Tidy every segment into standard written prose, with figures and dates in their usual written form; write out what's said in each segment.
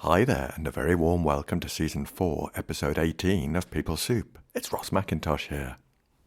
Hi there, and a very warm welcome to Season 4, Episode 18 of People Soup. It's Ross McIntosh here.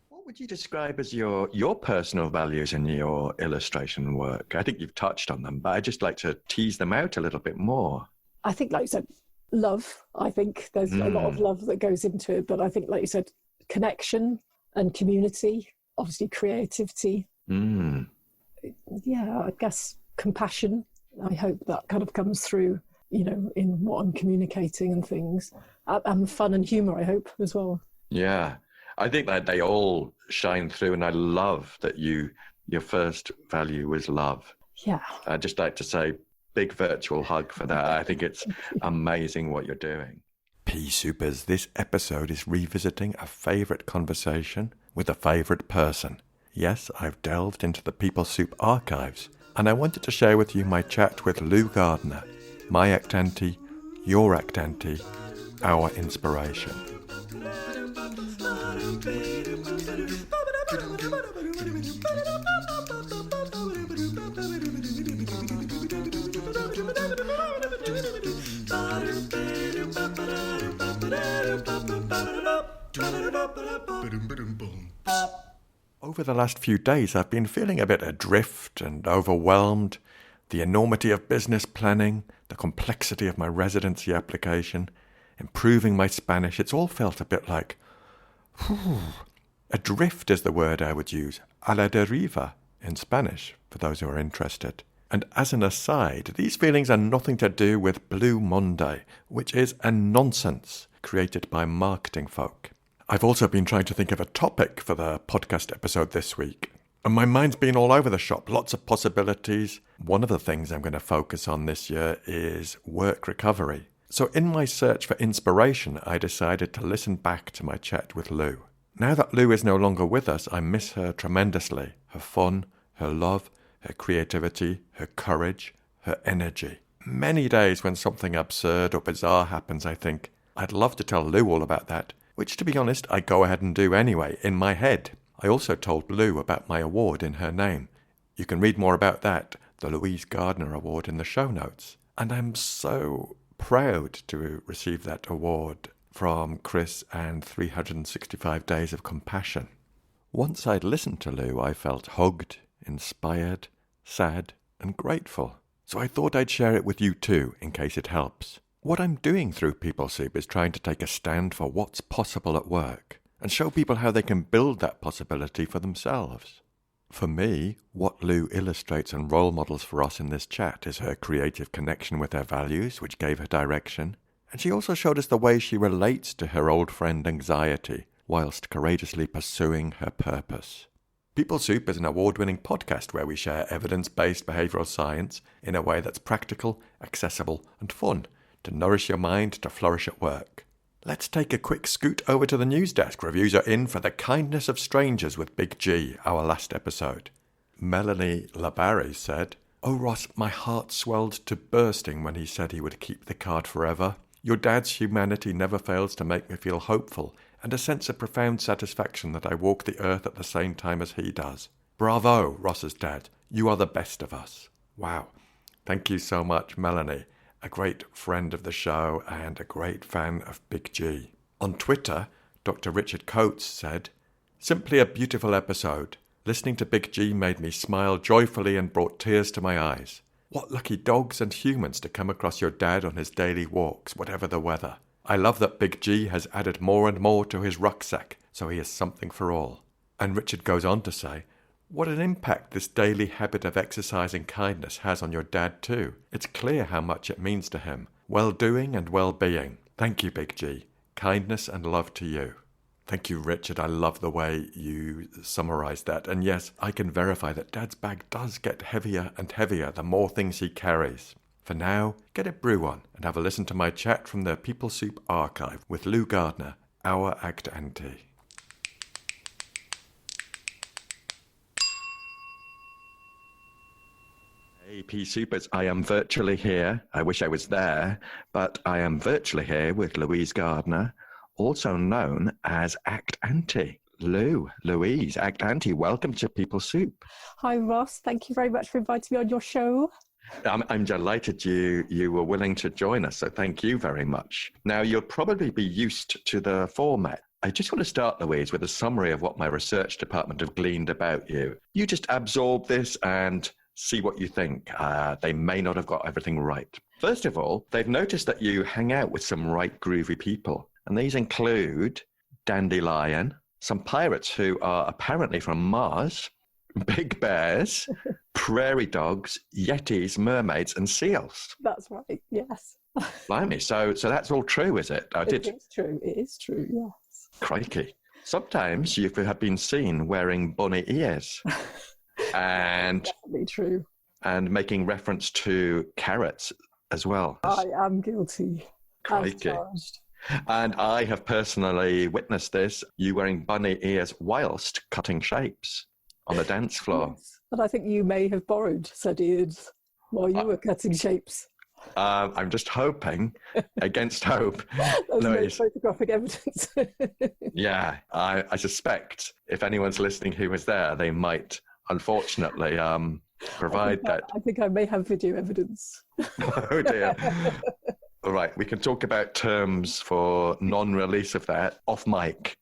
What would you describe as your personal values in your illustration work? I think you've touched on them, but I'd just like to tease them out a little bit more. I think, like you said, love. I think there's a lot of love that goes into it, but I think, like you said, connection and community, obviously creativity. Yeah, I guess compassion. I hope that kind of comes through, in what I'm communicating and things. And fun and humour, I hope, as well. Yeah, I think that they all shine through, and I love that your first value was love. Yeah. I'd just like to say big virtual hug for that. I think it's amazing what you're doing. Pea Soupers, this episode is revisiting a favourite conversation with a favourite person. Yes, I've delved into the People Soup archives, and I wanted to share with you my chat with Lou Gardner, my ACT Auntie, your ACT Auntie, our inspiration. Over the last few days, I've been feeling a bit adrift and overwhelmed. The enormity of business planning, the complexity of my residency application, improving my Spanish, it's all felt a bit like, adrift is the word I would use, a la deriva in Spanish, for those who are interested. And as an aside, these feelings are nothing to do with Blue Monday, which is a nonsense created by marketing folk. I've also been trying to think of a topic for the podcast episode this week, and my mind's been all over the shop, lots of possibilities. One of the things I'm going to focus on this year is work recovery. So in my search for inspiration, I decided to listen back to my chat with Lou. Now that Lou is no longer with us, I miss her tremendously. Her fun, her love, her creativity, her courage, her energy. Many days when something absurd or bizarre happens, I think, I'd love to tell Lou all about that, which, to be honest, I go ahead and do anyway, in my head. I also told Lou about my award in her name. You can read more about that, the Louise Gardner Award, in the show notes. And I'm so proud to receive that award from Chris and 365 Days of Compassion. Once I'd listened to Lou, I felt hugged, inspired, sad, and grateful. So I thought I'd share it with you too, in case it helps. What I'm doing through People Soup is trying to take a stand for what's possible at work and show people how they can build that possibility for themselves. For me, what Lou illustrates and role models for us in this chat is her creative connection with her values, which gave her direction, and she also showed us the way she relates to her old friend anxiety, whilst courageously pursuing her purpose. People Soup is an award-winning podcast where we share evidence-based behavioural science in a way that's practical, accessible, and fun, to nourish your mind to flourish at work. Let's take a quick scoot over to the news desk. Reviews are in for The Kindness of Strangers with Big G, our last episode. Melanie Labarre said, "Oh Ross, my heart swelled to bursting when he said he would keep the card forever. Your dad's humanity never fails to make me feel hopeful and a sense of profound satisfaction that I walk the earth at the same time as he does. Bravo, Ross's dad. You are the best of us." Wow. Thank you so much, Melanie. A great friend of the show and a great fan of Big G. On Twitter, Dr. Richard Coates said, "Simply a beautiful episode. Listening to Big G made me smile joyfully and brought tears to my eyes. What lucky dogs and humans to come across your dad on his daily walks, whatever the weather. I love that Big G has added more and more to his rucksack, so he is something for all." And Richard goes on to say, "What an impact this daily habit of exercising kindness has on your dad too. It's clear how much it means to him. Well-doing and well-being. Thank you, Big G. Kindness and love to you." Thank you, Richard. I love the way you summarised that. And yes, I can verify that Dad's bag does get heavier and heavier the more things he carries. For now, get a brew on and have a listen to my chat from the People Soup archive with Lou Gardner, our ACT Auntie. Hey, Pea Soupers, I am virtually here. I wish I was there, but I am virtually here with Louise Gardner, also known as ACT Auntie. Louise, ACT Auntie, welcome to People Soup. Hi, Ross. Thank you very much for inviting me on your show. I'm delighted you were willing to join us, so thank you very much. Now, you'll probably be used to the format. I just want to start, Louise, with a summary of what my research department have gleaned about you. You just absorb this and see what you think. They may not have got everything right. First of all, they've noticed that you hang out with some right groovy people, and these include Dandelion, some pirates who are apparently from Mars, big bears, prairie dogs, yetis, mermaids, and seals. That's right, yes. Blimey, so that's all true, is it? It is true, yes. Crikey. Sometimes you have been seen wearing bunny ears. And definitely true. And making reference to carrots as well. I am guilty. Crikey. And I have personally witnessed this, you wearing bunny ears whilst cutting shapes on the dance floor. Yes. And I think you may have borrowed said ears while you were cutting shapes. I'm just hoping, against hope. There's no photographic evidence. Yeah, I suspect if anyone's listening who was there, they might unfortunately provide that. I think I may have video evidence. Oh dear. All right, we can talk about terms for non-release of that off mic.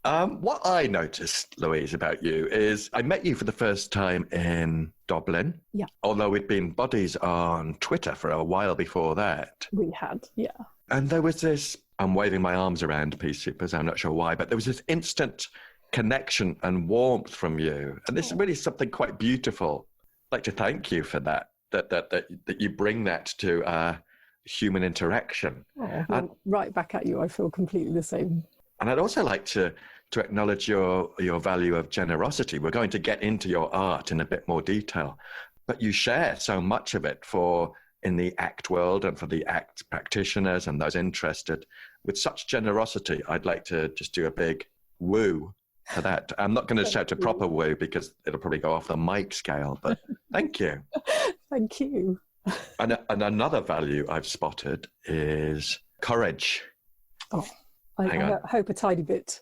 What I noticed, Louise, about you is I met you for the first time in Dublin. Yeah. Although we'd been buddies on Twitter for a while before that. We had, yeah. And there was this, I'm waving my arms around, Peacekeepers, I'm not sure why, but there was this instant connection and warmth from you. And this is really something quite beautiful. I'd like to thank you for that you bring that to human interaction. Well, right back at you, I feel completely the same. And I'd also like to acknowledge your value of generosity. We're going to get into your art in a bit more detail, but you share so much of it in the ACT world and for the ACT practitioners and those interested with such generosity. I'd like to just do a big woo for that. I'm not going to shout a proper woo because it'll probably go off the mic scale, but thank you. Thank you. And another value I've spotted is courage. Oh. I hope a tiny bit.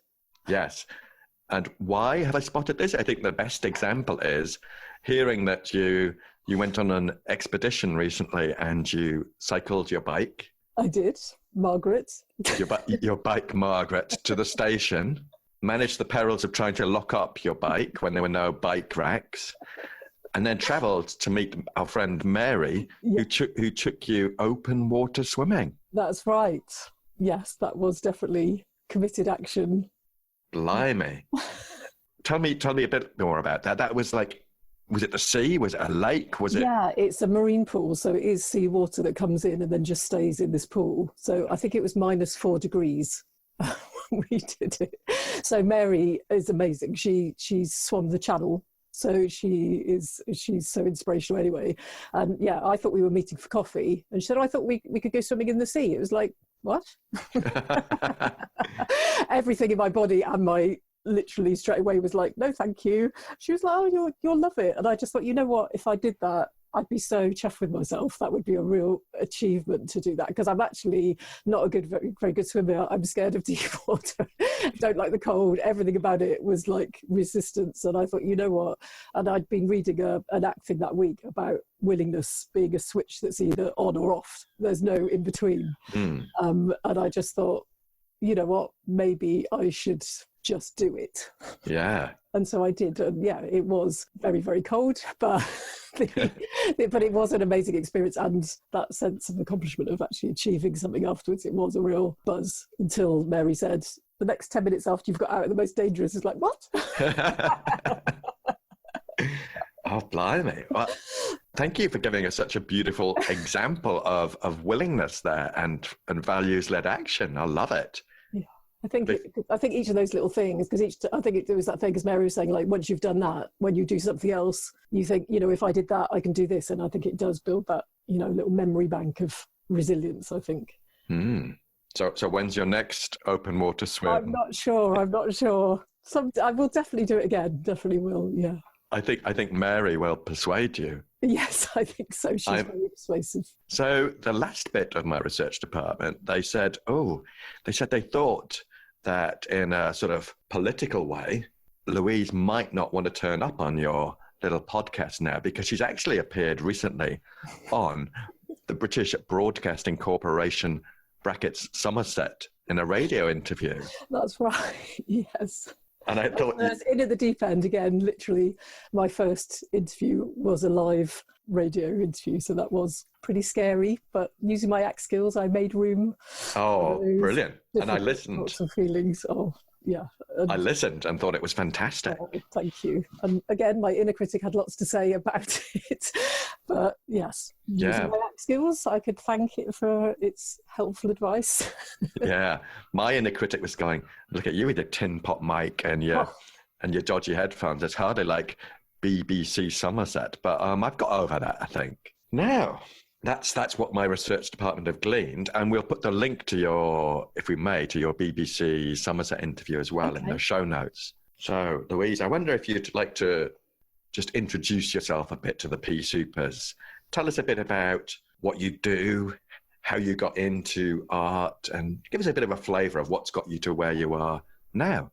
Yes. And why have I spotted this? I think the best example is hearing that you went on an expedition recently and you cycled your bike. I did, Margaret. Your bike, Margaret, to the station, managed the perils of trying to lock up your bike when there were no bike racks, and then travelled to meet our friend Mary, who took you open water swimming. That's right. Yes, that was definitely committed action. Blimey. Tell me a bit more about that. That was like, was it the sea? Was it a lake? Was it? Yeah, it's a marine pool. So it is sea water that comes in and then just stays in this pool. So I think it was -4 degrees. We did it. So Mary is amazing. She's swum the channel. So she's so inspirational anyway. And yeah, I thought we were meeting for coffee. And she said, I thought we could go swimming in the sea. It was like, what? Everything in my body and my literally straight away was like, no, thank you. She was like, oh, you'll love it. And I just thought, you know what? If I did that, I'd be so chuffed with myself. That would be a real achievement to do that, because I'm actually not a very, very good swimmer. I'm scared of deep water. Don't like the cold. Everything about it was like resistance. And I thought, you know what? And I'd been reading an ACT thing that week about willingness being a switch that's either on or off. There's no in between. And I just thought, you know what? Maybe I should just do it. Yeah. And so I did. And yeah, it was very, very cold, but but it was an amazing experience. And that sense of accomplishment of actually achieving something afterwards, it was a real buzz until Mary said, the next 10 minutes after you've got out of the most dangerous, is like, what? Oh, blimey. Well, thank you for giving us such a beautiful example of willingness there and values-led action. I love it. I think each of those little things, because I think it was that thing, as Mary was saying, like once you've done that, when you do something else, you think, you know, if I did that, I can do this. And I think it does build that, you know, little memory bank of resilience, I think. So when's your next open water swim? I'm not sure. I will definitely do it again. Definitely will, yeah. I think Mary will persuade you. Yes, I think so. She's very persuasive. So the last bit of my research department, they said they thought that in a sort of political way, Louise might not want to turn up on your little podcast now, because she's actually appeared recently on the British Broadcasting Corporation brackets Somerset in a radio interview. That's right. Yes. And I thought, in at the deep end again. Literally, my first interview was a live radio interview, so that was pretty scary. But using my ACT skills, I made room. oh, brilliant! And I listened. Lots of feelings. Oh, yeah. I listened and thought it was fantastic. Oh, thank you. And again, my inner critic had lots to say about it. But yes, using my ACT skills, I could thank it for its helpful advice. Yeah, my inner critic was going, "Look at you with your tin pot mic and your dodgy headphones. It's hardly like BBC Somerset." But I've got over that, I think. Now, that's what my research department have gleaned, and we'll put the link to your, if we may, to your BBC Somerset interview as well in the show notes. So, Louise, I wonder if you'd like to just introduce yourself a bit to the Pea Supers. Tell us a bit about what you do, how you got into art, and give us a bit of a flavour of what's got you to where you are now.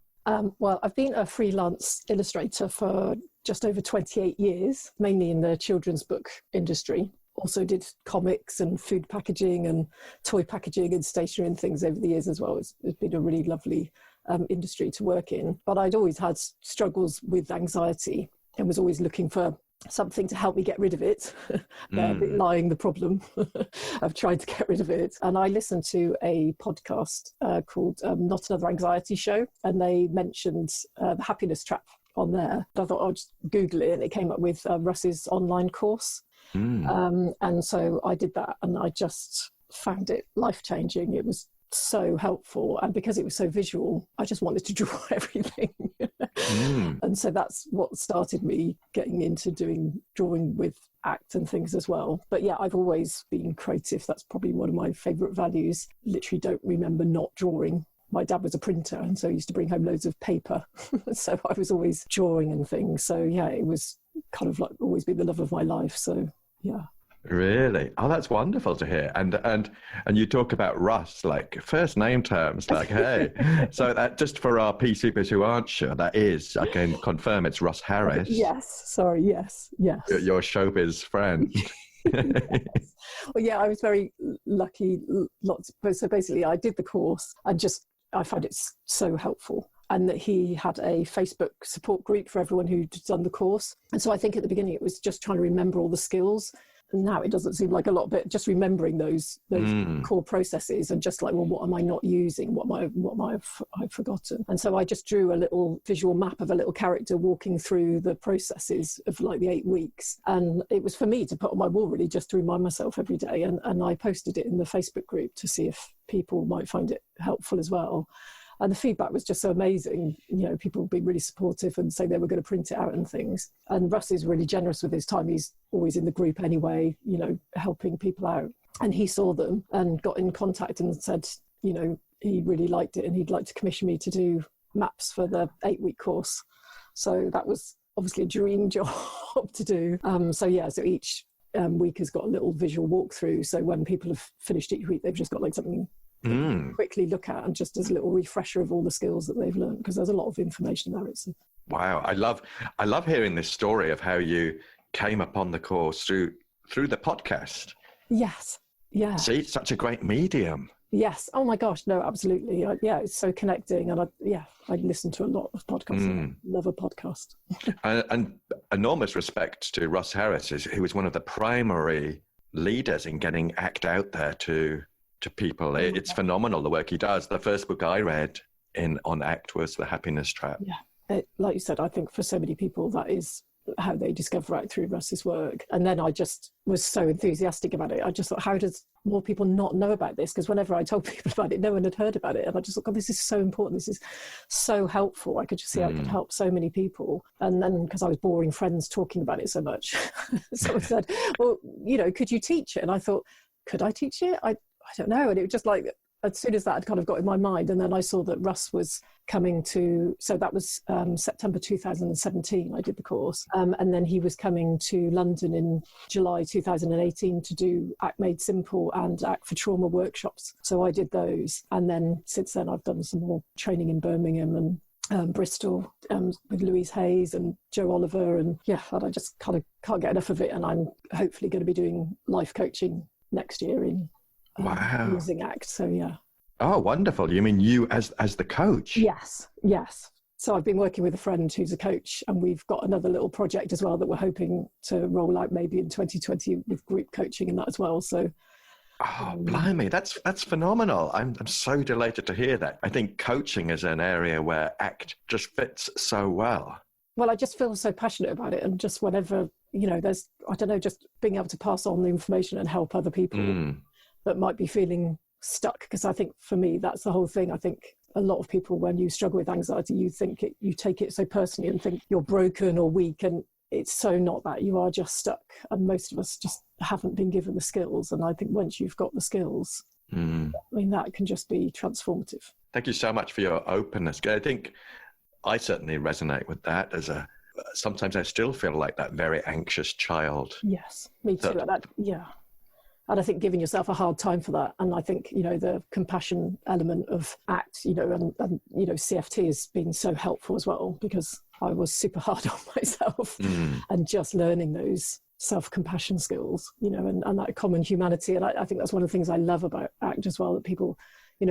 Well, I've been a freelance illustrator for just over 28 years, mainly in the children's book industry. Also did comics and food packaging and toy packaging and stationery and things over the years as well. It's been a really lovely industry to work in. But I'd always had struggles with anxiety and was always looking for something to help me get rid of it. Lying the problem of trying to get rid of it. And I listened to a podcast called Not Another Anxiety Show, and they mentioned the happiness trap on there. I thought I'll just Google it, and it came up with Russ's online course. And so I did that, and I just found it life-changing. It was so helpful, and because it was so visual, I just wanted to draw everything. And so that's what started me getting into drawing with ACT and things as well. But yeah, I've always been creative. That's probably one of my favourite values. Literally don't remember not drawing. My dad was a printer, and so he used to bring home loads of paper. So I was always drawing and things. So yeah, it was kind of like always been the love of my life. So yeah. Really? Oh, that's wonderful to hear. And you talk about Russ, like first name terms, like, hey. So that, just for our Pea Supers who aren't sure, that is, I can confirm it's Russ Harris. Yes, sorry, yes. Your showbiz friend. Yes. Well, yeah, I was very lucky. So basically, I did the course and I found it so helpful. And that he had a Facebook support group for everyone who'd done the course. And so I think at the beginning it was just trying to remember all the skills. And now it doesn't seem like a lot, but just remembering those core processes and just like, well, what am I not using? What I've forgotten? And so I just drew a little visual map of a little character walking through the processes of like the 8 weeks. And it was for me to put on my wall, really, just to remind myself every day. And I posted it in the Facebook group to see if people might find it helpful as well. And the feedback was just so amazing. You know, people would be really supportive and say they were going to print it out and things. And Russ is really generous with his time. He's always in the group anyway, you know, helping people out. And he saw them and got in contact and said, you know, he really liked it and he'd like to commission me to do maps for the 8-week course. So that was obviously a dream job to do. So each week has got a little visual walkthrough. So when people have finished each week, they've just got like something quickly look at, and just as a little refresher of all the skills that they've learned, because there's a lot of information there. Wow, I love hearing this story of how you came upon the course through the podcast. Yes, yeah. See, it's such a great medium. Yes. Oh my gosh, no, absolutely. It's so connecting, and I listen to a lot of podcasts. I love a podcast. and enormous respect to Russ Harris, who was one of the primary leaders in getting ACT out there to people. It's phenomenal, the work he does. The first book I read on ACT was The Happiness Trap. Yeah, like you said, I think for so many people that is how they discover ACT through Russ's work. And then I just was so enthusiastic about it. I just thought, how does more people not know about this? Because whenever I told people about it, no one had heard about it. And I just thought, God, this is so important. This is so helpful. I could just see how it could help so many people. And then because I was boring friends talking about it so much, someone said, well, you know, could you teach it? And I thought, could I teach it? I don't know. And it was just like, as soon as that had kind of got in my mind, and then I saw that Russ was coming to, so that was September 2017, I did the course. And then he was coming to London in July 2018 to do ACT Made Simple and ACT for Trauma workshops. So I did those. And then since then, I've done some more training in Birmingham and Bristol, with Louise Hayes and Joe Oliver, and I just kind of can't get enough of it. And I'm hopefully going to be doing life coaching next year in using ACT. So yeah. Oh, wonderful! You mean you as the coach? Yes. So I've been working with a friend who's a coach, and we've got another little project as well that we're hoping to roll out maybe in 2020 with group coaching and that as well. So. Oh, blimey, that's phenomenal. I'm so delighted to hear that. I think coaching is an area where ACT just fits so well. Well, I just feel so passionate about it. And just whenever, there's, I don't know, just being able to pass on the information and help other people that might be feeling stuck. Because I think for me, that's the whole thing. I think a lot of people, when you struggle with anxiety, you take it so personally and think you're broken or weak. And it's so not that. You are just stuck. And most of us just haven't been given the skills. And I think once you've got the skills, I mean, that can just be transformative. Thank you so much for your openness. I think I certainly resonate with that sometimes I still feel like that very anxious child. Yes, me too. And I think giving yourself a hard time for that. And I think, the compassion element of ACT, and CFT has been so helpful as well, because I was super hard on myself and just learning those self-compassion skills, and that common humanity. And I think that's one of the things I love about ACT as well, that people,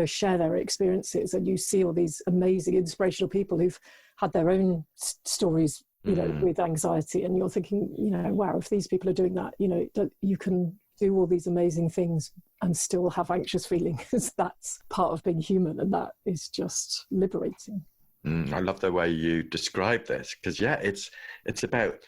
share their experiences, and you see all these amazing inspirational people who've had their own stories, with anxiety, and you're thinking, wow, if these people are doing that, you can do all these amazing things and still have anxious feelings. That's part of being human, and that is just liberating. I love the way you describe this, because it's about,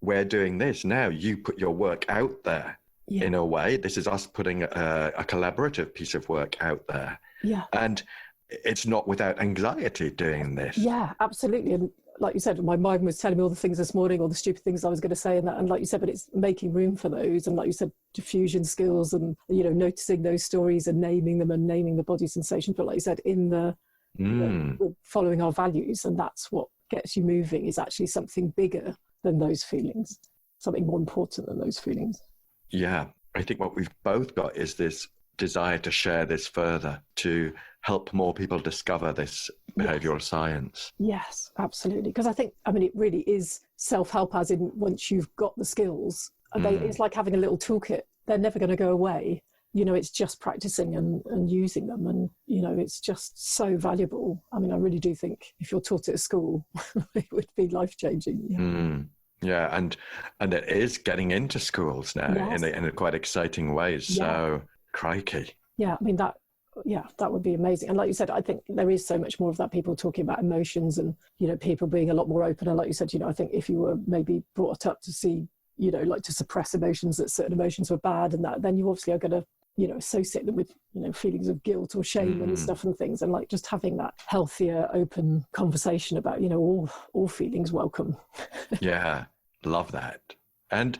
we're doing this now. You put your work out there in a way. This is us putting a collaborative piece of work out there. Yeah. And it's not without anxiety doing this. Yeah, absolutely. And like you said, my mind was telling me all the things this morning, all the stupid things I was going to say, and like you said, but it's making room for those. And like you said, diffusion skills and, noticing those stories and naming them and naming the body sensations. But like you said, in the following our values, and that's what gets you moving, is actually something bigger than those feelings, something more important than those feelings. Yeah, I think what we've both got is this desire to share this further, to help more people discover this behavioural science. Yes, absolutely. Because I think, it really is self-help, as in once you've got the skills, it's like having a little toolkit. They're never going to go away. It's just practicing and using them. And, it's just so valuable. I really do think if you're taught it at school, it would be life-changing. Yeah, and it is getting into schools now in a quite exciting ways. So, crikey. Yeah, that would be amazing. And like you said, I think there is so much more of that, people talking about emotions and, people being a lot more open. And like you said, I think if you were maybe brought up to see, like to suppress emotions, that certain emotions were bad, and that, then you obviously are going to, associate them with, feelings of guilt or shame and stuff and things. And like just having that healthier, open conversation about, all feelings welcome. Yeah, love that. And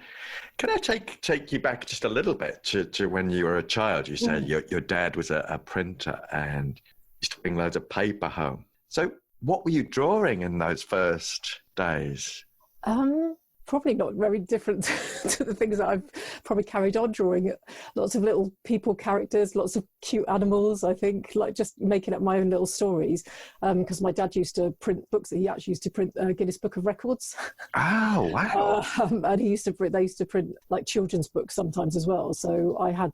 can I take you back just a little bit to when you were a child? You said your dad was a printer and used to bring loads of paper home. So what were you drawing in those first days? Probably not very different to the things that I've probably carried on drawing. Lots of little people characters, lots of cute animals, I think, like just making up my own little stories. Because my dad used to print books. He actually used to print Guinness Book of Records. Oh, wow. And they used to print like children's books sometimes as well. So I had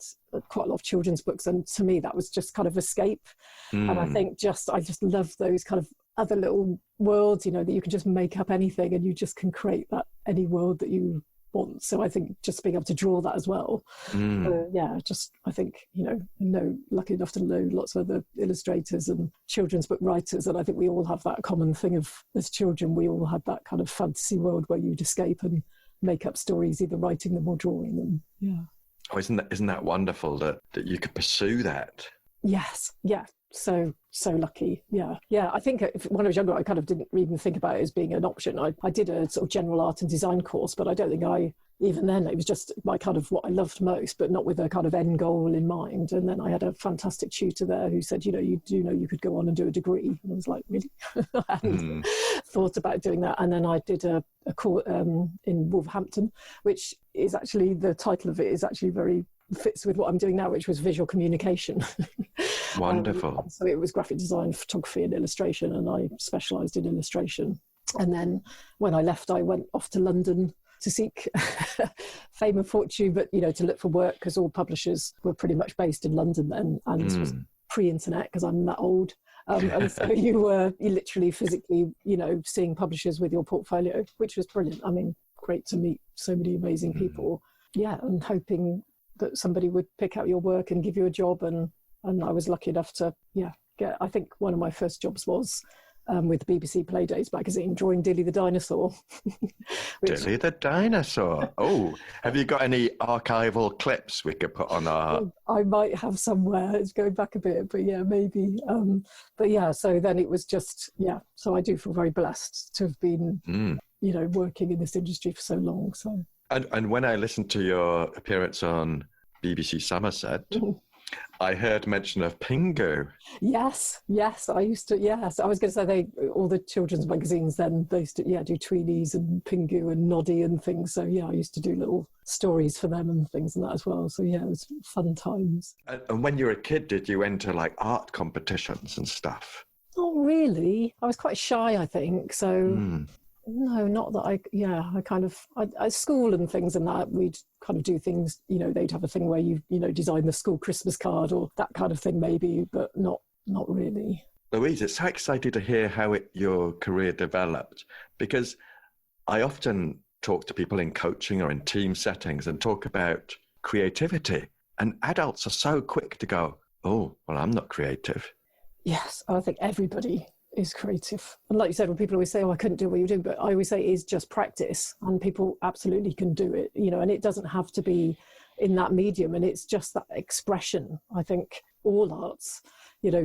quite a lot of children's books. And to me, that was just kind of escape. And I think I just love those kind of other little worlds, that you can just make up anything and you just can create that any world that you want. So I think just being able to draw that as well. I think, lucky enough to know lots of other illustrators and children's book writers. And I think we all have that common thing of, as children, we all had that kind of fantasy world where you'd escape and make up stories, either writing them or drawing them. Yeah. Oh, isn't that wonderful that you could pursue that? Yes. Yeah. So lucky. Yeah. I think when I was younger, I kind of didn't even think about it as being an option. I did a sort of general art and design course, but I don't think even then, it was just my kind of what I loved most, but not with a kind of end goal in mind. And then I had a fantastic tutor there who said, you do know you could go on and do a degree. And I was like, really? I hadn't thought about doing that. And then I did a course in Wolverhampton, which is actually, the title of it is actually very fits with what I'm doing now, which was visual communication. Wonderful. So it was graphic design, photography and illustration, and I specialised in illustration. And then when I left, I went off to London to seek fame and fortune, but, to look for work, because all publishers were pretty much based in London then, and this was pre-internet, because I'm that old. And so you literally physically, seeing publishers with your portfolio, which was brilliant. I mean, great to meet so many amazing people. Yeah, and hoping that somebody would pick out your work and give you a job. And I was lucky enough to, get, I think one of my first jobs was with the BBC Playdays magazine, drawing Dilly the dinosaur. Dilly the dinosaur. Oh, have you got any archival clips we could put on our... I might have somewhere. It's going back a bit, but yeah, maybe. But yeah, so then it was just, so I do feel very blessed to have been, working in this industry for so long. So. And when I listened to your appearance on BBC Somerset, I heard mention of Pingu. Yes, I used to, I was going to say all the children's magazines then, they used to, do Tweenies and Pingu and Noddy and things. So I used to do little stories for them and things and that as well. So it was fun times. And when you were a kid, did you enter like art competitions and stuff? Not really. I was quite shy, I think. So no, not that I school and things and that, we'd kind of do things, they'd have a thing where you design the school Christmas card or that kind of thing maybe, but not really. Louise, it's so exciting to hear how your career developed, because I often talk to people in coaching or in team settings and talk about creativity, and adults are so quick to go, oh, well, I'm not creative. Yes, I think everybody is creative. And like you said, when people always say, oh, I couldn't do what you do, but I always say it is just practice, and people absolutely can do it, and it doesn't have to be in that medium, and it's just that expression. I think all arts,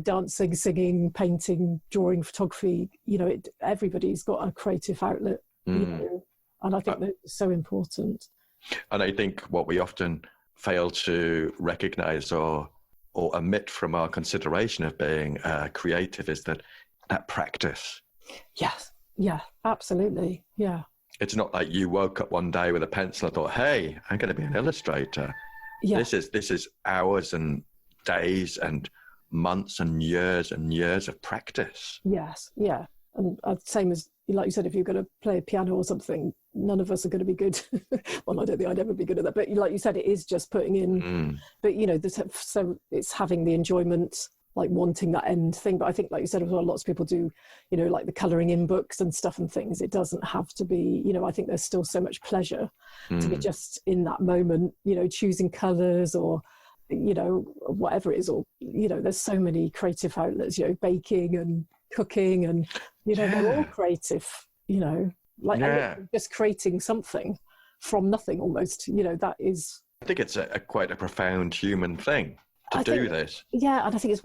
dancing, singing, painting, drawing, photography, everybody's got a creative outlet, and I think that's so important. And I think what we often fail to recognize or omit from our consideration of being creative is that practice. Yes. Yeah, absolutely. Yeah. It's not like you woke up one day with a pencil and thought, hey, I'm going to be an illustrator. Yeah. This is hours and days and months and years of practice. Yes. Yeah. And same as, like you said, if you're going to play a piano or something, none of us are going to be good. Well, I don't think I'd ever be good at that. But like you said, it is just putting in, but so it's having the enjoyment, like wanting that end thing. But I think, like you said, as well, lots of people do, like the colouring in books and stuff and things. It doesn't have to be, I think there's still so much pleasure to be just in that moment, choosing colours or, whatever it is, or, there's so many creative outlets, baking and cooking and, they're all creative, just creating something from nothing almost, that is. I think it's quite a profound human thing. To do this. Yeah, and I think it's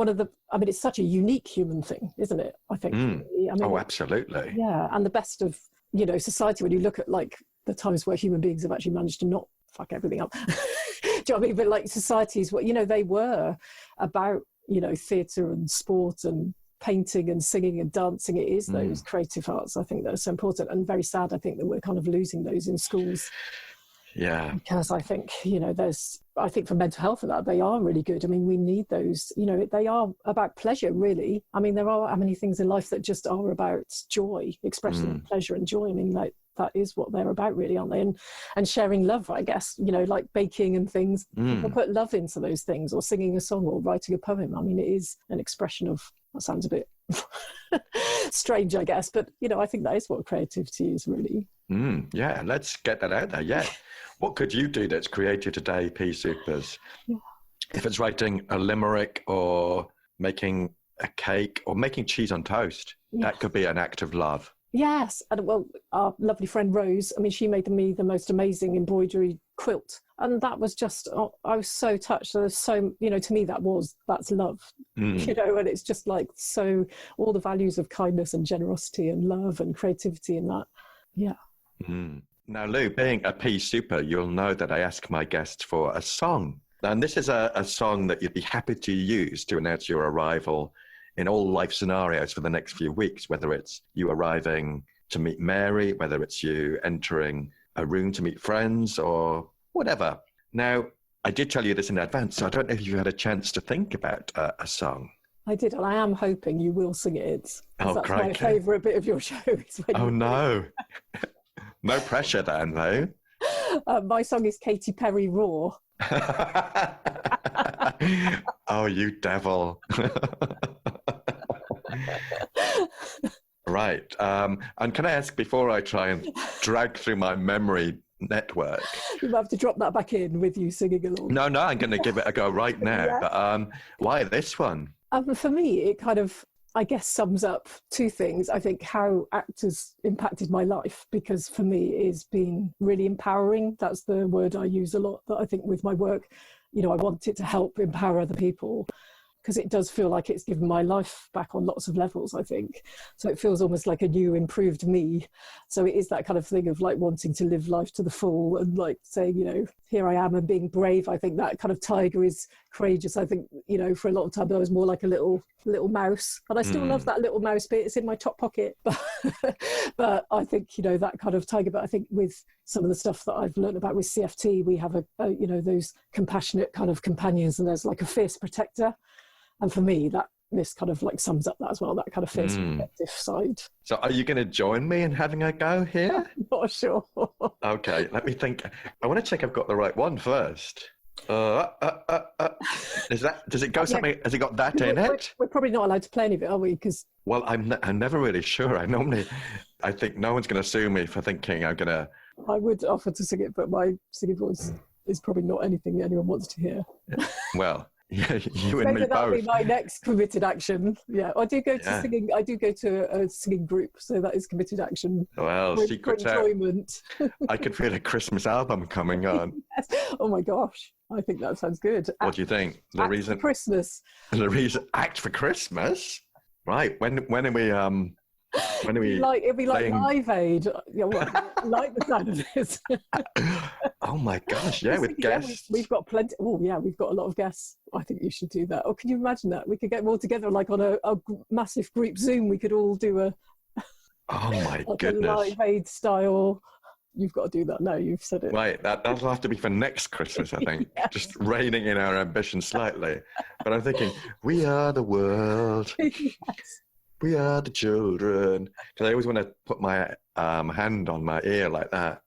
it's such a unique human thing, isn't it? I think. Absolutely. Yeah, and the best of, society, when you look at like the times where human beings have actually managed to not fuck everything up. Do you know what I mean? But like societies, they were about, theatre and sport and painting and singing and dancing. It is those creative arts, I think, that are so important, and very sad, I think, that we're kind of losing those in schools. Yeah. Because I think, I think for mental health and that, they are really good. I mean, we need those, they are about pleasure, really. I mean, there are how many things in life that just are about joy, expressing pleasure and joy. I mean, like, that is what they're about, really, aren't they? And sharing love, I guess, like baking and things. People put love into those things, or singing a song or writing a poem. I mean, it is an expression of, that sounds a bit strange, I guess, but, I think that is what creativity is, really. Yeah, let's get that out there. Yeah. What could you do that's creative today, Pea Supers? Yeah. If it's writing a limerick or making a cake or making cheese on toast, that could be an act of love. Yes. And well, our lovely friend Rose, I mean, she made me the most amazing embroidery quilt. And that was just, I was so touched. There's so, to me, that's love, and it's just like, so all the values of kindness and generosity and love and creativity and that. Yeah. Now, Lou, being a Pea Super, you'll know that I ask my guests for a song. And this is a song that you'd be happy to use to announce your arrival in all life scenarios for the next few weeks, whether it's you arriving to meet Mary, whether it's you entering a room to meet friends or whatever. Now, I did tell you this in advance, so I don't know if you had a chance to think about a song. I did, and I am hoping you will sing it. Oh, That's crikey. my favourite bit of your show. Is when Oh, you no. No pressure then, though. My song is Katy Perry Raw. Oh, you devil. Right. And can I ask, before I try and drag through my memory network? You have to drop that back in with you singing along. No, I'm going to give it a go right now. Yeah. But why this one? For me, it kind of, I guess, sums up two things. I think how ACT has impacted my life, because for me it's been really empowering. That's the word I use a lot, that I think with my work, I want it to help empower other people, because it does feel like it's given my life back on lots of levels, I think. So it feels almost like a new, improved me. So it is that kind of thing of like wanting to live life to the full and like saying, here I am and being brave. I think that kind of tiger is courageous. I think, for a lot of time I was more like a little mouse, and I still love that little mouse bit. It's in my top pocket. But I think, that kind of tiger, but I think with some of the stuff that I've learned about with CFT, we have those compassionate kind of companions, and there's like a fierce protector. And for me, this kind of like sums up that as well, that kind of fierce protective side. So are you going to join me in having a go here? I'm not sure. Okay, let me think. I want to check I've got the right one first. Does it go something? Has it got that in it? We're probably not allowed to play any of it, are we? Because well, I'm never really sure. I think no one's going to sue me for thinking I'm going to. I would offer to sing it, but my singing voice is probably not anything anyone wants to hear. Well, yeah, you and me That'll both. be my next committed action. Yeah, I do go to singing. I do go to a singing group, so that is committed action. Well, for secret out. enjoyment. I can feel a Christmas album coming on. Yes. Oh my gosh, I think that sounds good. What do you think? Act for Christmas. The reason act for Christmas, right? When are we? When are we? It'd be like Live Aid. Yeah, like the sound of this. Oh my gosh! Yeah, with guests. We've got plenty. Oh yeah, we've got a lot of guests. I think you should do that. Or can you imagine that? We could get them all together, like on a massive group Zoom. We could all do a. Oh my like goodness! A Live Aid style. You've got to do that. No, you've said it. Right, that'll have to be for next Christmas, I think. Yes. Just reining in our ambition slightly. But I'm thinking, we are the world. Yes. We are the children. Because I always want to put my hand on my ear like that.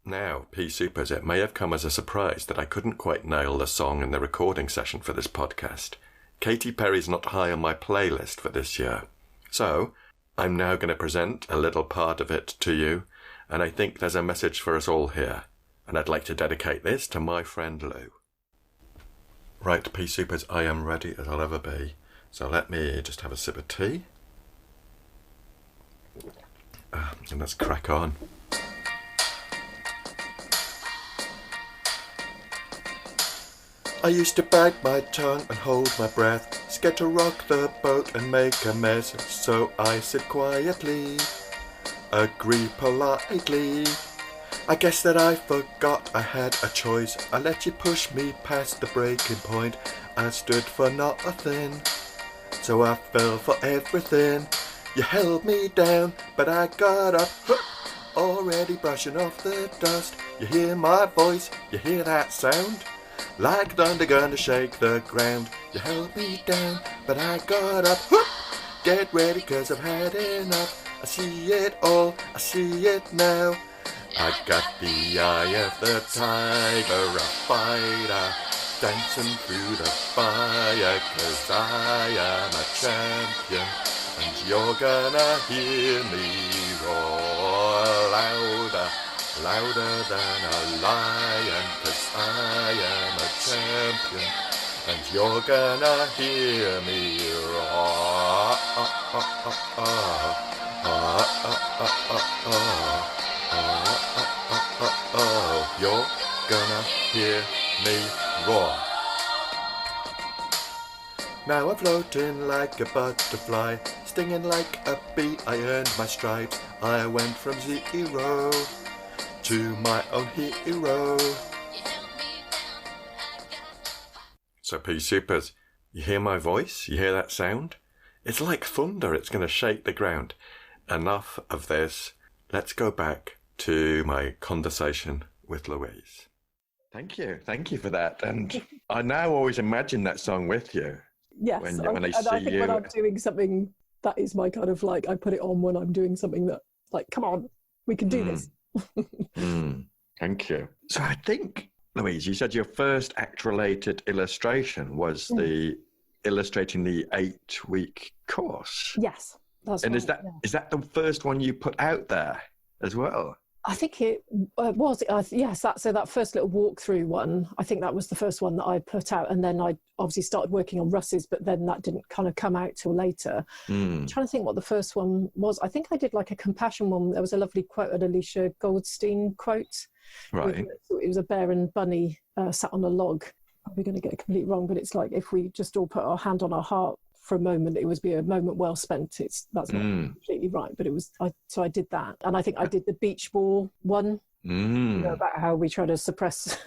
Now, P Supers, it may have come as a surprise that I couldn't quite nail the song in the recording session for this podcast. Katy Perry's not high on my playlist for this year. So, I'm now going to present a little part of it to you, and I think there's a message for us all here. And I'd like to dedicate this to my friend Lou. Right, P Supers, I am ready as I'll ever be. So let me just have a sip of tea. And let's crack on. I used to bite my tongue and hold my breath, scared to rock the boat and make a mess, so I said quietly, agree politely. I guess that I forgot I had a choice. I let you push me past the breaking point. I stood for nothing, so I fell for everything. You held me down, but I got up, already brushing off the dust. You hear my voice, you hear that sound? Like thunder gonna shake the ground. You held me down, but I got up, get ready 'cause I've had enough. I see it all, I see it now. I got the eye of the tiger, a fighter, dancing through the fire, 'cause I am a champion, and you're gonna hear me roar louder, louder than a lion, 'cause I am a champion, and you're gonna hear me roar. You're gonna hear me roar. Now I'm floating like a butterfly, stinging like a bee. I earned my stripes. I went from zero to my own hero. So P Supers, you hear my voice? You hear that sound? It's like thunder. It's going to shake the ground. Enough of this. Let's go back to my conversation with Louise. Thank you. Thank you for that. And I now always imagine that song with you. Yes. When I see I think you. when I'm doing something, that is my kind of like, I put it on when I'm doing something that, like, come on, we can do this. Thank you. So I think, Louise, you said your first ACT-related illustration was the illustrating the 8-week course. Yes, that's and right. Is that the first one you put out there as well? I think it was. Yes, that first little walkthrough one, I think that was the first one that I put out. And then I obviously started working on Russ's, but then that didn't kind of come out till later. I'm trying to think what the first one was. I think I did like a compassion one. There was a lovely quote, an Alicia Goldstein quote. Right. It was a bear and bunny sat on a log. We're going to get it completely wrong, but it's like if we just all put our hand on our heart for a moment, it would be a moment well spent. That's not completely right, but it was. So I did that, and I think I did the beach ball one, about how we try to suppress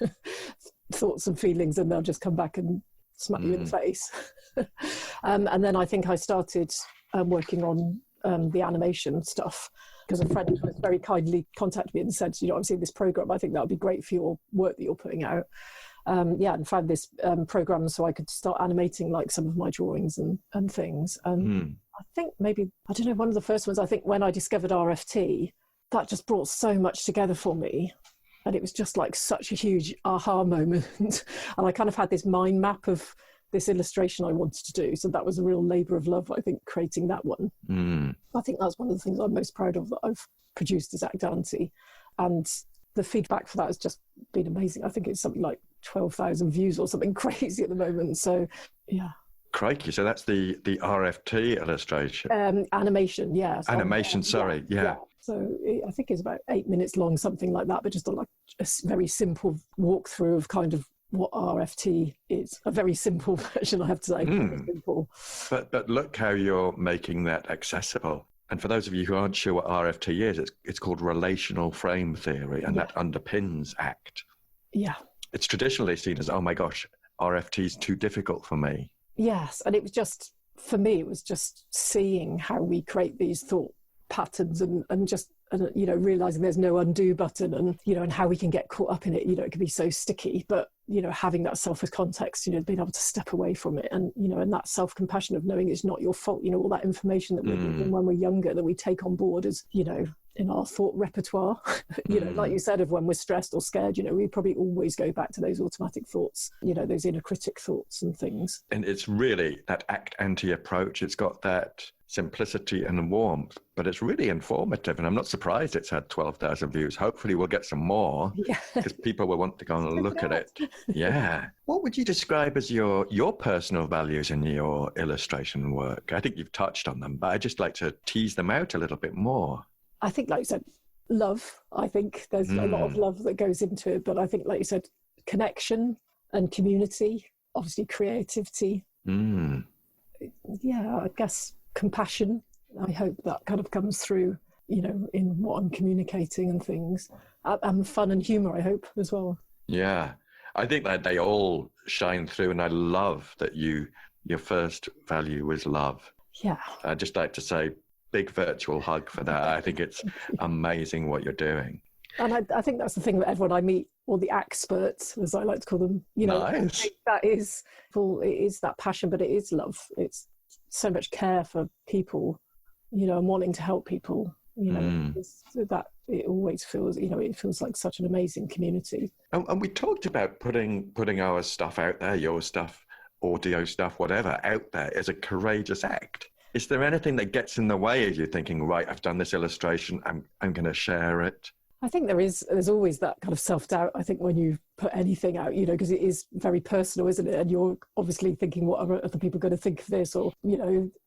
thoughts and feelings, and they'll just come back and smack you in the face. And then I think I started working on the animation stuff because a friend was very kindly contacted me and said, I've seen this program. I think that would be great for your work that you're putting out. And found this program so I could start animating like some of my drawings and things. And I think maybe, I don't know, one of the first ones, I think when I discovered RFT, that just brought so much together for me. And it was just like such a huge aha moment. And I kind of had this mind map of this illustration I wanted to do. So that was a real labour of love, I think, creating that one. I think that's one of the things I'm most proud of that I've produced as ACT Auntie. And the feedback for that has just been amazing. I think it's something like 12,000 views or something crazy at the moment. So, yeah. Crikey. So that's the RFT illustration. Animation, yeah. So animation, sorry. Yeah. So I think it's about 8 minutes long, something like that, but just a very simple walkthrough of kind of what RFT is. A very simple version, I have to say. Simple. But look how you're making that accessible. And for those of you who aren't sure what RFT is, it's called relational frame theory, and that underpins ACT. Yeah. It's traditionally seen as, oh my gosh, RFT is too difficult for me. Yes, and it was just, for me, it was just seeing how we create these thought patterns and just, realising there's no undo button and how we can get caught up in it. It can be so sticky, but, having that self as context, being able to step away from it and, and that self-compassion of knowing it's not your fault, all that information that we're given when we're younger that we take on board as, in our thought repertoire, like you said, of when we're stressed or scared, we probably always go back to those automatic thoughts, those inner critic thoughts and things. And it's really that ACT Auntie approach. It's got that simplicity and warmth, but it's really informative. And I'm not surprised it's had 12,000 views. Hopefully we'll get some more because people will want to go and look at it. Yeah. What would you describe as your personal values in your illustration work? I think you've touched on them, but I'd just like to tease them out a little bit more. I think, like you said, love. I think there's a lot of love that goes into it. But I think, like you said, connection and community, obviously creativity. Yeah, I guess compassion. I hope that kind of comes through, in what I'm communicating and things. And fun and humour, I hope, as well. Yeah, I think that they all shine through. And I love that your first value was love. Yeah. I'd just like to say, big virtual hug for that. I think it's amazing what you're doing. And I think that's the thing that everyone I meet, or the experts, as I like to call them, nice. That is, it is that passion, but it is love. It's so much care for people, and wanting to help people, that it always feels, it feels like such an amazing community. And we talked about putting our stuff out there, your stuff, audio stuff, whatever, out there as a courageous act. Is there anything that gets in the way of you thinking, right, I've done this illustration, I'm going to share it? I think there's always that kind of self-doubt, I think, when you put anything out, because it is very personal, isn't it? And you're obviously thinking, what are other people going to think of this? Or,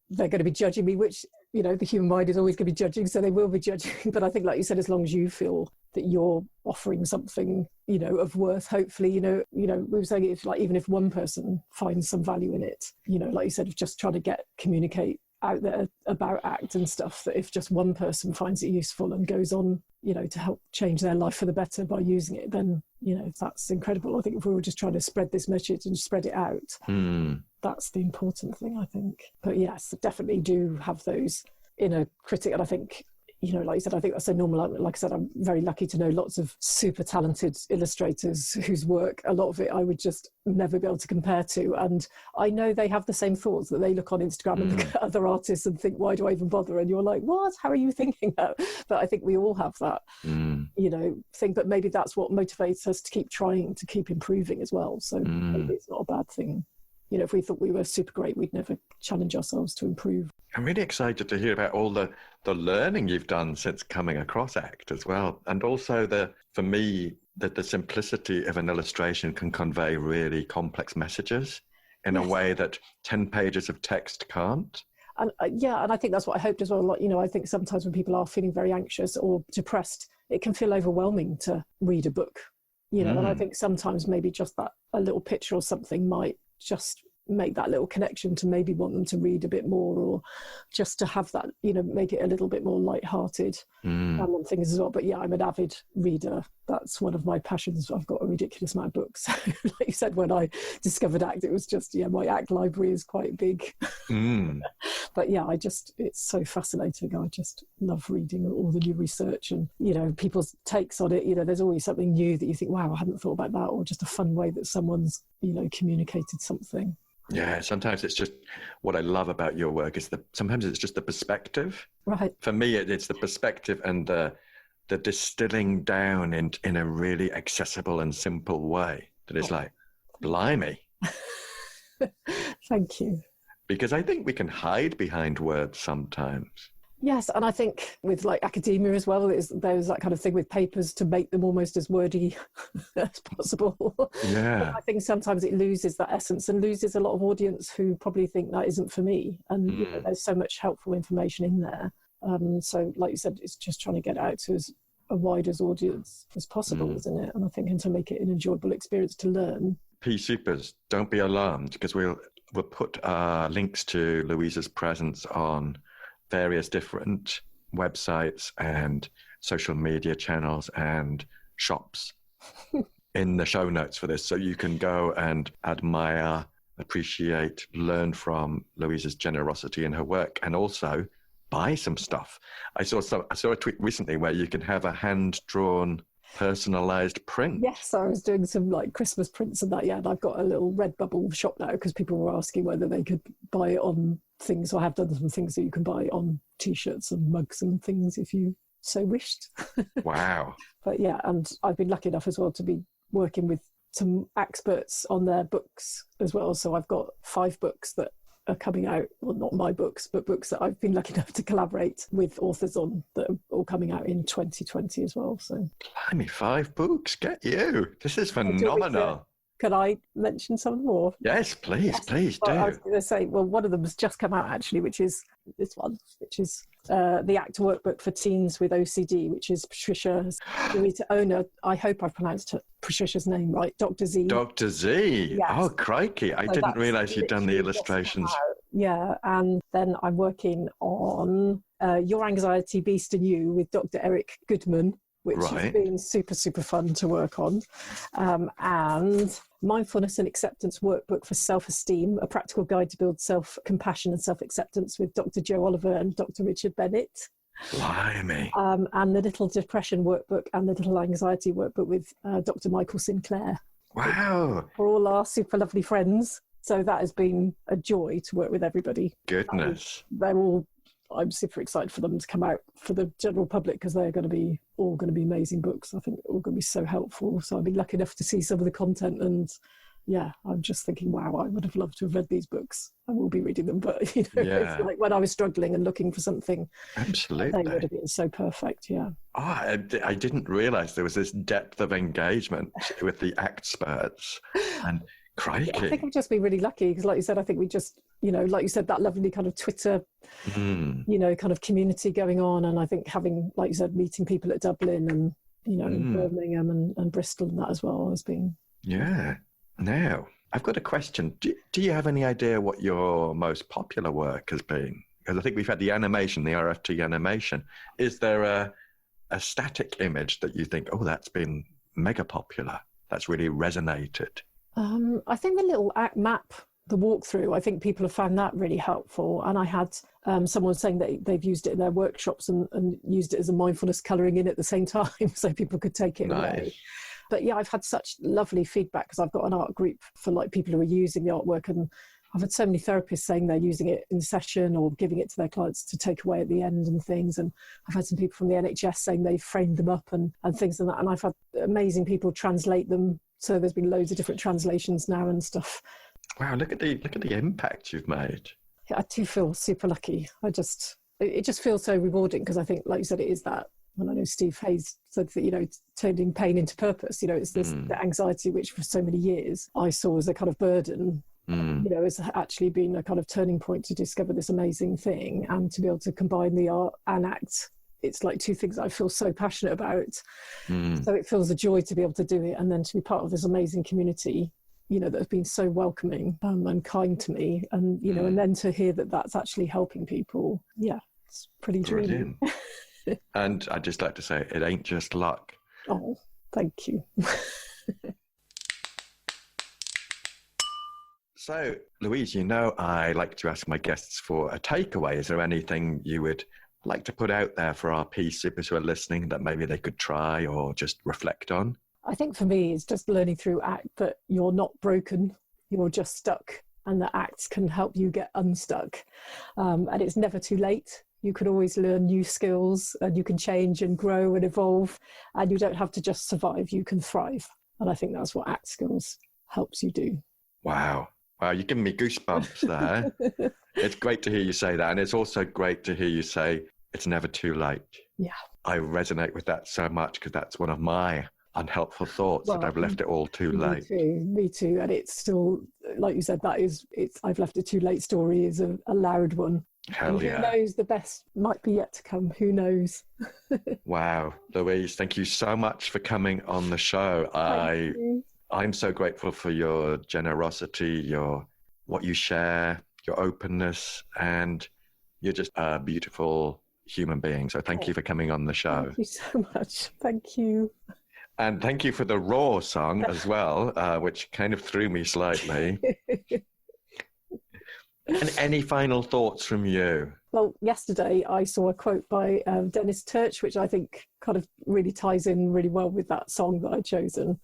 they're going to be judging me, which, the human mind is always going to be judging, so they will be judging. But I think, like you said, as long as you feel that you're offering something, of worth, hopefully, we were saying if, like, even if one person finds some value in it, like you said, of just trying to communicate out there about ACT and stuff, that if just one person finds it useful and goes on, to help change their life for the better by using it, then, that's incredible. I think if we were just trying to spread this message and spread it out, that's the important thing, I think. But yes, definitely do have those inner critic. And I think, you know, like you said, I think that's so normal. Like I said, I'm very lucky to know lots of super talented illustrators whose work, a lot of it I would just never be able to compare to. And I know they have the same thoughts, that they look on Instagram and look at other artists and think, why do I even bother? And you're like, what? How are you thinking that? But I think we all have that, you know, thing. But maybe that's what motivates us to keep trying, to keep improving as well. So maybe it's not a bad thing. You know, if we thought we were super great, we'd never challenge ourselves to improve. I'm really excited to hear about all the learning you've done since coming across ACT as well. And also for me, that the simplicity of an illustration can convey really complex messages in a way that 10 pages of text can't. And and I think that's what I hoped as well. Like, you know, I think sometimes when people are feeling very anxious or depressed, it can feel overwhelming to read a book, you know, and I think sometimes maybe just that a little picture or something might just make that little connection to maybe want them to read a bit more, or just to have that, you know, make it a little bit more lighthearted and things as well. But yeah, I'm an avid reader. That's one of my passions. I've got a ridiculous amount of books. Like you said, when I discovered ACT, it was just, my ACT library is quite big. But yeah, it's so fascinating. I just love reading all the new research and, you know, people's takes on it. You know, there's always something new that you think, wow, I hadn't thought about that, or just a fun way that someone's, you know, communicated something. Yeah, sometimes it's just what I love about your work is sometimes it's just the perspective. Right. For me, it's the perspective and the distilling down in a really accessible and simple way that is like, blimey. Thank you. Because I think we can hide behind words sometimes. Yes, and I think with like academia as well, there's that kind of thing with papers to make them almost as wordy as possible. Yeah. I think sometimes it loses that essence and loses a lot of audience who probably think that isn't for me. And you know, there's so much helpful information in there. So like you said, it's just trying to get out to as a wide as audience as possible, isn't it? And I think, and to make it an enjoyable experience to learn. P Supers, don't be alarmed, because we'll put links to Louise's presence on various different websites and social media channels and shops in the show notes for this. So you can go and admire, appreciate, learn from Louise's generosity in her work, and also buy some stuff. I saw a tweet recently where you can have a hand-drawn personalized print. Yes, I was doing some like Christmas prints and that, and I've got a little Redbubble shop now because people were asking whether they could buy it on things. So I have done some things that you can buy on t-shirts and mugs and things if you so wished. Wow. But yeah, and I've been lucky enough as well to be working with some experts on their books as well. So I've got 5 books that are coming out, well, not my books, but books that I've been lucky enough to collaborate with authors on that are all coming out in 2020 as well. So, blimey, 5 books, get you. This is phenomenal. Could I mention some more? Yes, please do. Well, I was going to say, well, one of them has just come out actually, which is this one, which is the ACT workbook for teens with OCD, which is Patricia's owner. I hope I've pronounced Patricia's name right, Dr. Z. Dr. Z. Yes. Oh, crikey. I didn't realise you'd done the illustrations. Yeah, and then I'm working on Your Anxiety Beast and You with Dr. Eric Goodman, which has been super, super fun to work on. And Mindfulness and Acceptance Workbook for Self-Esteem, a practical guide to build self-compassion and self-acceptance with Dr. Joe Oliver and Dr. Richard Bennett. Blimey. And the Little Depression Workbook and the Little Anxiety Workbook with Dr. Michael Sinclair. Wow. For all our super lovely friends. So that has been a joy to work with everybody. Goodness. I'm super excited for them to come out for the general public because they're all going to be amazing books. I think all going to be so helpful. So I've been lucky enough to see some of the content, and yeah, I'm just thinking, wow, I would have loved to have read these books. I will be reading them, but it's like when I was struggling and looking for something, absolutely, they would have been so perfect. Yeah. Oh, I didn't realise there was this depth of engagement with the experts and. Crikey. I think I've just been really lucky because, like you said, I think we just, like you said, that lovely kind of Twitter, kind of community going on. And I think having, like you said, meeting people at Dublin and, Birmingham and Bristol and that as well has been. Yeah. Now, I've got a question. Do you have any idea what your most popular work has been? Because I think we've had the animation, the RFT animation. Is there a static image that you think, oh, that's been mega popular, that's really resonated? I think the little ACT map the walkthrough, I think people have found that really helpful. And I had someone saying that they've used it in their workshops and used it as a mindfulness colouring in at the same time, so people could take it away. But yeah, I've had such lovely feedback because I've got an art group for like people who are using the artwork, and I've had so many therapists saying they're using it in session or giving it to their clients to take away at the end and things. And I've had some people from the NHS saying they've framed them up and things like that. And I've had amazing people translate them. So there's been loads of different translations now and stuff. Wow, look at the impact you've made. Yeah, I do feel super lucky. It just feels so rewarding because I think, like you said, it is that. And I know Steve Hayes said that, turning pain into purpose, it's this the anxiety, which for so many years I saw as a kind of burden, has actually been a kind of turning point to discover this amazing thing and to be able to combine the art and act. It's like two things I feel so passionate about. So it feels a joy to be able to do it and then to be part of this amazing community, that have been so welcoming and kind to me. And, and then to hear that that's actually helping people. Yeah, it's pretty dreamy. And I'd just like to say, it ain't just luck. Oh, thank you. So, Louise, I like to ask my guests for a takeaway. Is there anything you would like to put out there for our Peace Supers who are listening that maybe they could try or just reflect on? I think for me, it's just learning through ACT that you're not broken, you're just stuck, and that ACT can help you get unstuck. And it's never too late. You can always learn new skills and you can change and grow and evolve, and you don't have to just survive, you can thrive. And I think that's what ACT skills helps you do. Wow, you're giving me goosebumps there. It's great to hear you say that. And it's also great to hear you say it's never too late. Yeah. I resonate with that so much because that's one of my unhelpful thoughts, that I've left it all too late. Me too. And it's still, like you said, I've left it too late story is a loud one. Hell yeah. Who knows, the best might be yet to come. Who knows? Wow. Louise, thank you so much for coming on the show. I'm so grateful for your generosity, what you share, your openness, and you're just a beautiful human being. So thank you for coming on the show. Thank you so much. Thank you. And thank you for the Raw song as well, which kind of threw me slightly. And any final thoughts from you? Well, yesterday I saw a quote by Dennis Turch, which I think kind of really ties in really well with that song that I'd chosen.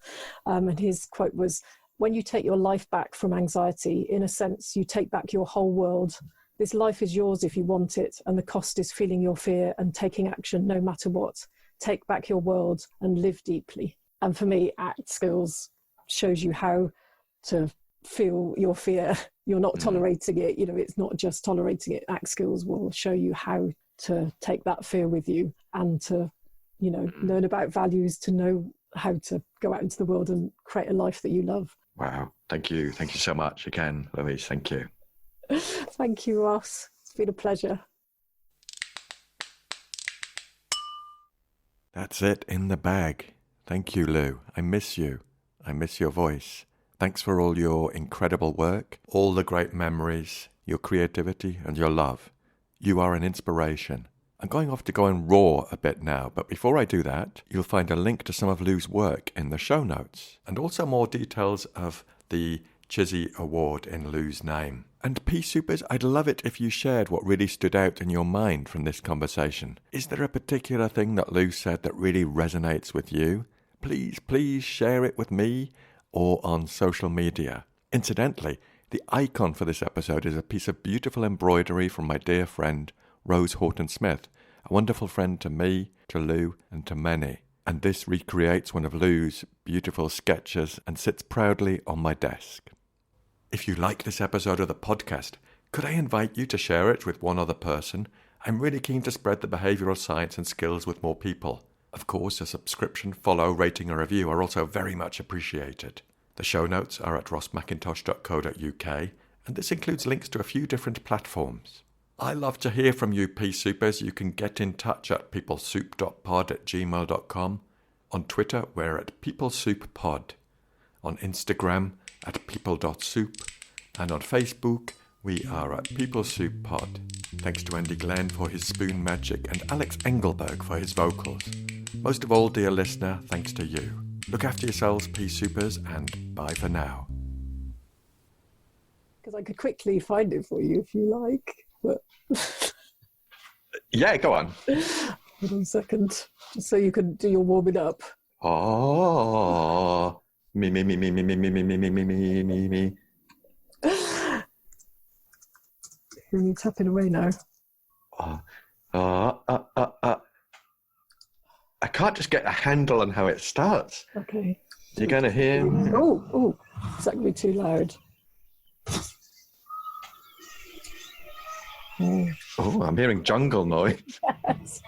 And his quote was, "When you take your life back from anxiety, in a sense, you take back your whole world. This life is yours if you want it, and the cost is feeling your fear and taking action no matter what. Take back your world and live deeply." And for me, ACT skills shows you how to feel your fear. You're not tolerating it. It's not just tolerating it. ACT skills will show you how to take that fear with you and to, learn about values, to know how to go out into the world and create a life that you love. Wow. Thank you. Thank you so much again, Louise. Thank you. Thank you, Ross. It's been a pleasure. That's it in the bag. Thank you, Lou. I miss you. I miss your voice. Thanks for all your incredible work, all the great memories, your creativity and your love. You are an inspiration. I'm going off to go and roar a bit now, but before I do that, you'll find a link to some of Lou's work in the show notes, and also more details of the Chizzy Award in Lou's name. And Peace Supers, I'd love it if you shared what really stood out in your mind from this conversation. Is there a particular thing that Lou said that really resonates with you? Please share it with me or on social media. Incidentally, the icon for this episode is a piece of beautiful embroidery from my dear friend Rose Horton-Smith, a wonderful friend to me, to Lou, and to many. And this recreates one of Lou's beautiful sketches and sits proudly on my desk. If you like this episode of the podcast, could I invite you to share it with one other person? I'm really keen to spread the behavioural science and skills with more people. Of course, a subscription, follow, rating and review are also very much appreciated. The show notes are at rossmcintosh.co.uk, and this includes links to a few different platforms. I love to hear from you, Peace Supers. You can get in touch at peoplesoup.pod@gmail.com. On Twitter, we're at peoplesouppod. On Instagram, at people.soup. And on Facebook, we are at peoplesouppod. Thanks to Andy Glenn for his spoon magic and Alex Engelberg for his vocals. Most of all, dear listener, thanks to you. Look after yourselves, Peace Supers, and bye for now. Because I could quickly find it for you if you like. But Yeah, go on. hold on a second, just so you can do your warming up. Oh, me, me, me, me, me, me, me, me, me, me, me, me, me, me. You're tapping away now. I can't just get a handle on how it starts. Okay. You're going to hear... Oh, is that going to be too loud? Oh, I'm hearing jungle noise. Yes.